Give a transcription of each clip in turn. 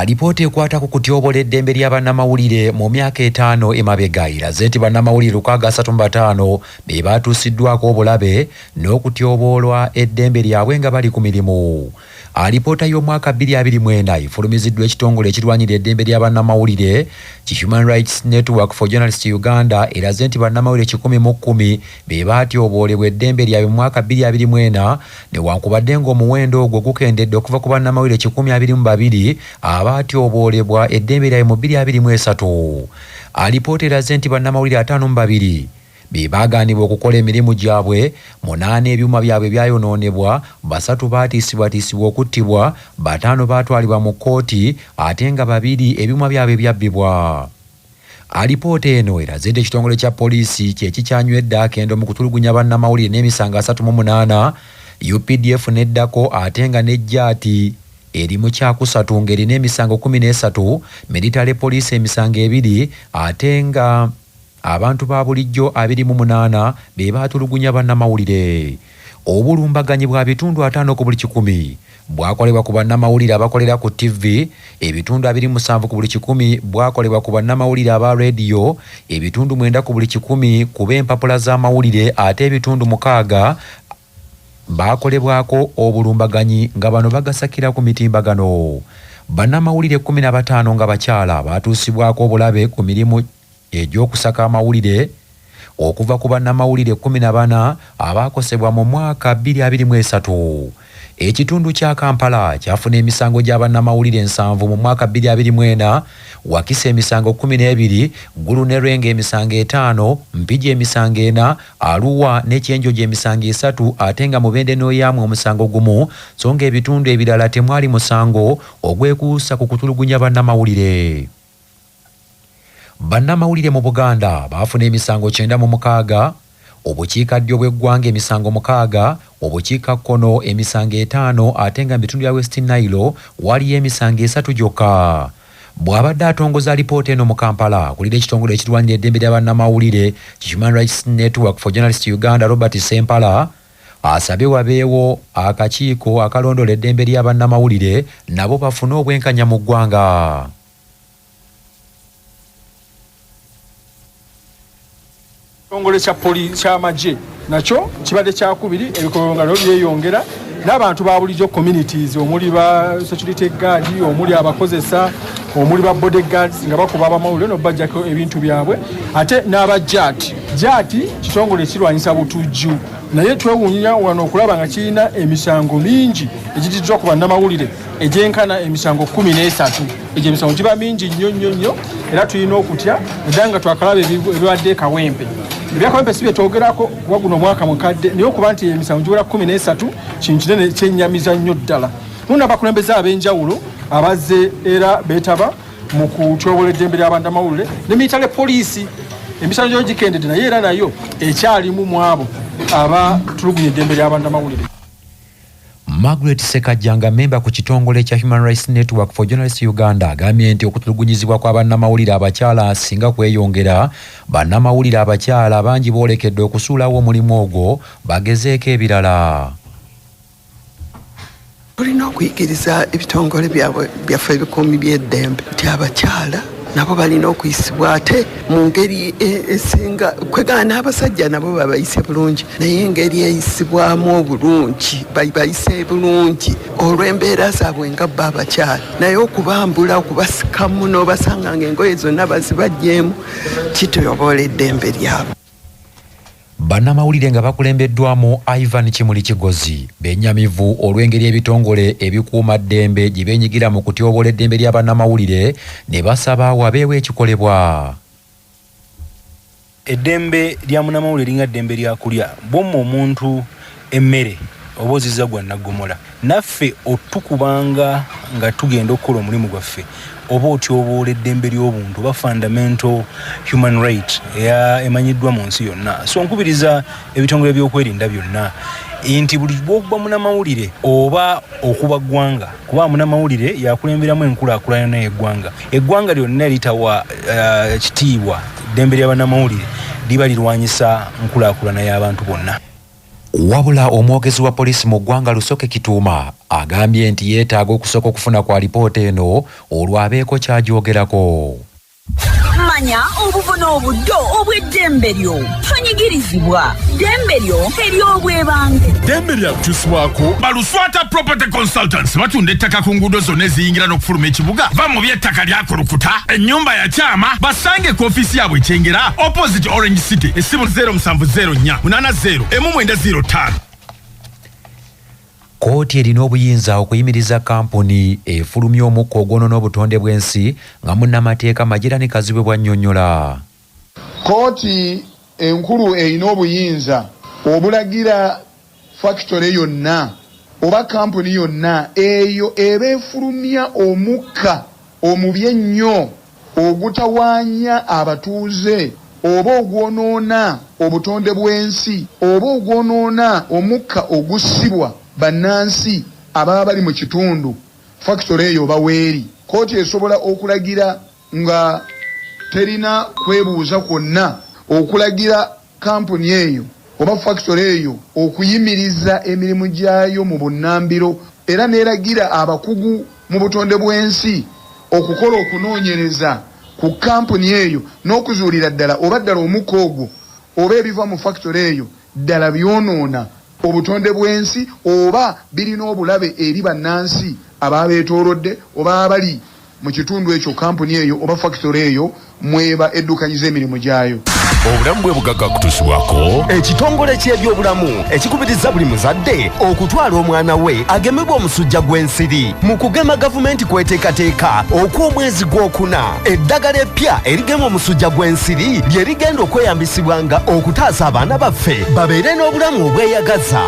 Alipoota ekwata ku kutyobola eddembe lya bannamawulire mu myaka 5 emabega eraze nti bannamawulire 635 be baatuusiddwako obulabe n'okutyobolwa eddembe lyabwe nga bali ku mirimu. Alipoota y'omwaka 2029 efulumiziddwa ekitongole ekirwanyira eddembe lya bannamawulire ki Human Rights Network for Journalists Uganda eraze nti bannamawulire 110 be baatyobolebwa eddembe lyabwe mu mwaka 2024 newankubadde ng'omuwendo ogwo gukendedde okuva ku bannamawulire 122 abaatyobolebwa eddembe lyabwe mu 2023. Alipoota eraze nti bannamawulire 52 be baagaanibwa okukola emirimu gyabwe, 8 ebyuma byabwe byayonoonebwa, 3 baatiisibwatiisibwa okuttibwa, 5 baatwalibwa mu kkooti ate nga 2 ebyuma byabwe byabbibwa. Alipoota eno eraze nti ekitongole kya poliisi kye kikyanywedde akendo mu kutulugunya bannamawulire n'emisango 38 UPDF neddako ate nga n'ejjaati eri mu kyakusatu ng'erina emisango 13, military police emisango 2 ate nga abantu ba bulijjo 28 be baatulugunya bannamawulire. Obulumbaganyi bwa bitundu 5 ku buli 100 bwakolebwa ku bannamawulire abakolera ku TV, ebitundu 27 ku buli 100 bwakolebwa ku bannamawulire aba radio, ebitundu 9 ku buli 100 ku b'empapula z'amawulire ate ebitundu 6 baakolebwako obulumbaganyi nga bano bagasakira ku mitimbagano. Bannamawulire 15 nga bakyala baatuusibwako obulabe ku mirimu egy'okusaka amawulire okuva ku bannamawulire 14 abaakosebwa mu mwaka 2023. Ekitundu kya Kampala kyafuna emisango gya bannamawulire 7 mu mwaka 2024, Wakisa emisango 12, Gulu ne Rwenge emisango 5, Mpigi emisango 4, Arua ne Kyenjojo emisango 3 ate nga Mubende n'Oyamwe omusango gumu, so nga ebitundu ebirala temwali musango ogwekuusa ku kutulugunya bannamawulire. Bannamawulire mu Buganda baafuna emisango 96, obukiikaddyo bw'eggwanga emisango 6, obukiikakkono emisango 5 ate nga mu bitundu bya West Nile waliyo emisango 3 gyokka. Bw'abadde atongoza alipoota eno mu Kampala akulira ekitongole ekirwanira eddembe lya bannamawulire ki Human Rights Network for Journalists Uganda Robert Sempala asabye wabeewo akakiiko akalondola eddembe lya bannamawulire nabo bafune obwenkanya mu ggwanga. Ekitongole kya poliisi ky'amagye nakyo kibadde kyakubiri ebikolongano byeyongera n'abantu ba bulijjo communities omuli ba security guard omuli abakozesa omuli ba bodyguards nga bakuba abamawulire n'obajjako ebintu byabwe ate n'abajaati. Jaati kitongole kirwanyisa butujju naye twewuunya wano okulaba nga kirina emisango mingi egitiddwa ku bannamawulire egyenkana emisango 13. Egyo emisango giba mingi nnyo era tulina okutya era nga twakalaba ebibadde Kawempe. Ebyakawempe si bye twogerako kuba guno omwaka mukadde naye okuba nti emisango giwera 13 kintu kinene kyennyamiza nnyo ddala. Muna abakulembeze ab'enjawulo abazze era beetaba mu kutyobola eddembe lya bannamawulire ne military poliisi emisango gyo gikendedde naye era nayo ekyalimu mu abo abatulugunya eddembe lya bannamawulire. Margaret Sekajjanga, memba ku kitongole kya Human Rights Network for Journalists Uganda, agambye nti okutulugunyizibwa kwa bannamawulire abakyala singa kweyongera, bannamawulire abakyala bangi boolekedde okusuulawo omulimu ogwo bagezeeko ebirala. Tulina okuyigiriza ebitongole byaffe ebikuumi by'eddembe nti abakyala nabo balina okuyisibwa ate mu ngeri esinga kwegana n'abasajja nabo babayise bulungi naye engeri eyisibwamu obulungi bayise bulungi olw'embeera zaabwe nga bba abakyala naye okubambula okubasikamu n'obasanga ng'engoye zonna bazibajjeemu kityobola eddembe lyabwe. Bannamawulire nga bakulembeddwamu Ivan Kimuli Kigozi bennyamivu olw'engeri ebitongole ebikuuma ddembe gye beenyigira mu kutyobola eddembe lya bannamawulire ne basaba wabeewo ekikolebwa. Eddembe lya munnamawulire linga ddembe lya kulya bw'omma omuntu emmere oba ozizza gwa naggomola naffe otukubanga nga tugenda okukola omulimu gwaffe oba otyoboola eddembe ly'obuntu oba fundamental human right emanyiddwa mu nsi yonna. So nkubiriza ebitongole by'okwerinda byonna nti buli bw'okuba munnamawulire oba okuba ggwanga kuba munnamawulire yakulemberamu enkulaakulana y'eggwanga. Eggwanga lyonna litawa kitiibwa eddembe lya bannamawulire liba lirwanyisa nkulaakulana y'abantu bonna. Wabula omwogezi wa polisi mu ggwanga Lusoke Kituuma agambye nti yeetaaga okusooka okufuna kwa lipoota eno olwabeeko ky'agyogerako. Manya obuvuna obuddo obw'eddembe lyo tonyigirizibwa ddembe lyo ery'obwebange ddembe lyakukyusibwako Baluswata Property Consultants batunda ettaka ku nguudo zonna eziyingira n'okufuluma ekibuga va mu by'ettaka lyakulukuta ennyumba ya kyama basange ku ofiisi yaabwe ekyengera opposite Orange City essimu 0704 80 1905. Kooti erina obuyinza okuyimiriza kampuni efulumya omukka ogwonoona obutonde bw'ensi nga munnamateeka Magirani Kazibwe bw'annyonnyola. Kooti enkulu erina obuyinza obulagira factory yonna oba kampuni yonna eyo eba efulumya omukka omubi ennyo ogutawaanya abatuuze oba ogwonoona obutonde bw'ensi oba ogwonoona omukka ogussibwa bannansi ababa bali mu kitundu factory eyo baweeri. Kooti esobola okulagira nga terina kwebuuza kwonna okulagira kampuni eyo oba factory eyo okuyimiriza emirimu gyayo mu bunnambiro era neeragira abakugu mu butonde bw'ensi okukola okunoonyereza ku kampuni eyo n'okuzuulira ddala oba ddala omukka ogwo oba ebiva mu factory eyo ddala byonoona obutonde bw'ensi oba birina obulabe eri bannansi ababa beetoolodde oba abali mu kitundu ekyo kampuni eyo oba factory eyo mweba eddukanyiza emirimu gyayo. Obulamu bwe bugagga kutuusibwako ekitongole ky'ebyobulamu ekikubiriza buli muzadde okutwala omwana we agemebwa omusujja gw'ensiri. Mu kugema gavumenti kweteekateeka okw'omwezi gw'okuna eddagala eppya erigema omusujja gw'ensiri lye rigenda okweyambisibwanga okutaasa abaana baffe babeere n'obulamu obweyagaza.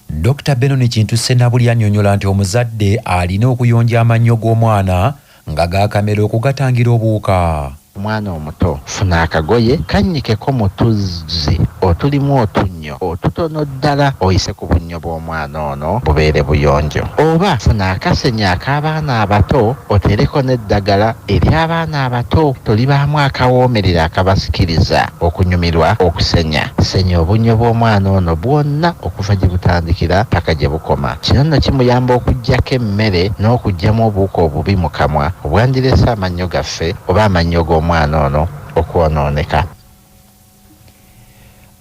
Dr. Benoni Kintu Ssenabuli annyonnyola nti omuzadde alina okuyonja amannyo g'omwana nga gaakamera okugatangira obuwuka. Omwana omuto funa akagoye kannyikeko mu tuzzi otulimu otunnyo otutono ddala oyise ku bunnyo bw'omwana ono bubeere buyonjo, oba funa akasenya ak'abaana abato otereko n'eddagala ery'abaana abato tolibaamu akawoomerera akabasikiriza okunyumirwa okusenya. Senya obunnyo bw'omwana ono bwonna okuva gye butandikira paka gye bukoma. Kino nno kimuyamba okuggyako emmere n'okuggyamu obuwuka obubi mu kamwa obwandirese amannyo gaffe oba amannyo g'omwana ono okwonooneka.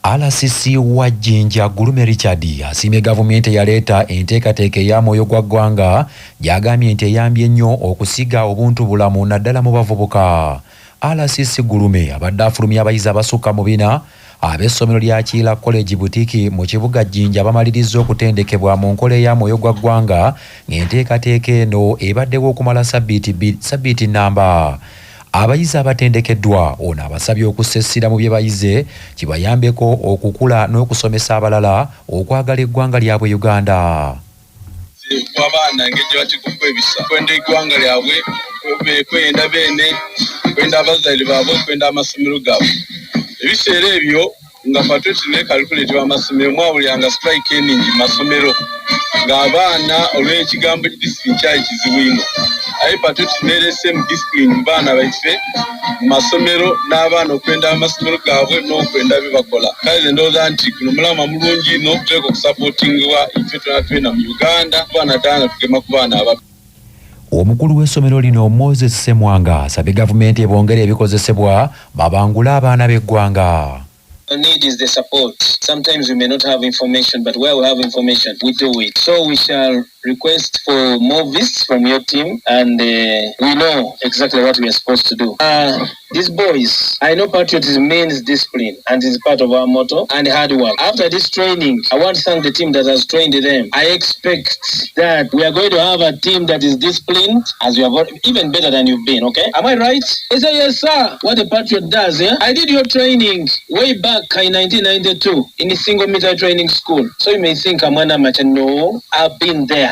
RCC wa Jinja Gulume Richard asiimye gavumenti eyaleeta enteekateeka eya Mwoyo gwa ggwanga gy'agambye nti eyambye nnyo okusiga obuntu bulamu naddala mu bavubuka. RCC Gulume abadde afulumya abayizi abasukka mu 4 ab'essomero lya Kiira College Butiki mu kibuga Jinja bamaliriza okutendekebwa mu nkola eya Mwoyo gwa ggwanga ng'enteekateeka eno ebaddewo okumala sabbiiti nnamba. Abayizi abatendekeddwa ono abasabye okussa essira mu bye bayize kibayambeko okukula n'okusomesa abalala okwagala eggwanga lyabwe Uganda. Abaana engeri batikufu ebisa kwenda eggwanga lyabwe kwenda beene kwenda abazaire baabwe kwenda amasomero gaabwe. Ebiseera ebyo nga ffe tune kalikuleti w'amasomero mwawulyanga strike eningi mu masomero ng'abaana olw'ekigambo discipline kyali kizibu nnyo. Aye patu tunerese mu discipline baana baife mu masomero n'abaana okwenda amasomero gaabwe n'okwenda bye bakola. Kale ndowooza nti guno mulama mulungi nnyo tuteeka okusapootingibwa ife twena mu Uganda baana ddala tugema ku baana abato. Omukulu w'essomero lino Moses Ssemwanga asabye gavumenti ebongere ebikozesebwa babangule abaana b'eggwanga. The need is the support. Sometimes we may not have information, but where we have information, we do it. So we shall request for more visits from your team, and we know exactly what we are supposed to do. These boys, I know patriotism means discipline, and it's part of our motto, and hard work. After this training, I want to thank the team that has trained them. I expect that we are going to have a team that is disciplined, as you have, even better than you've been, okay? Am I right? He said, yes, sir. What the Patriot does, yeah? I did your training way back in 1992 in a single meter training school. So you may think I'm one amateur. No, I've been there.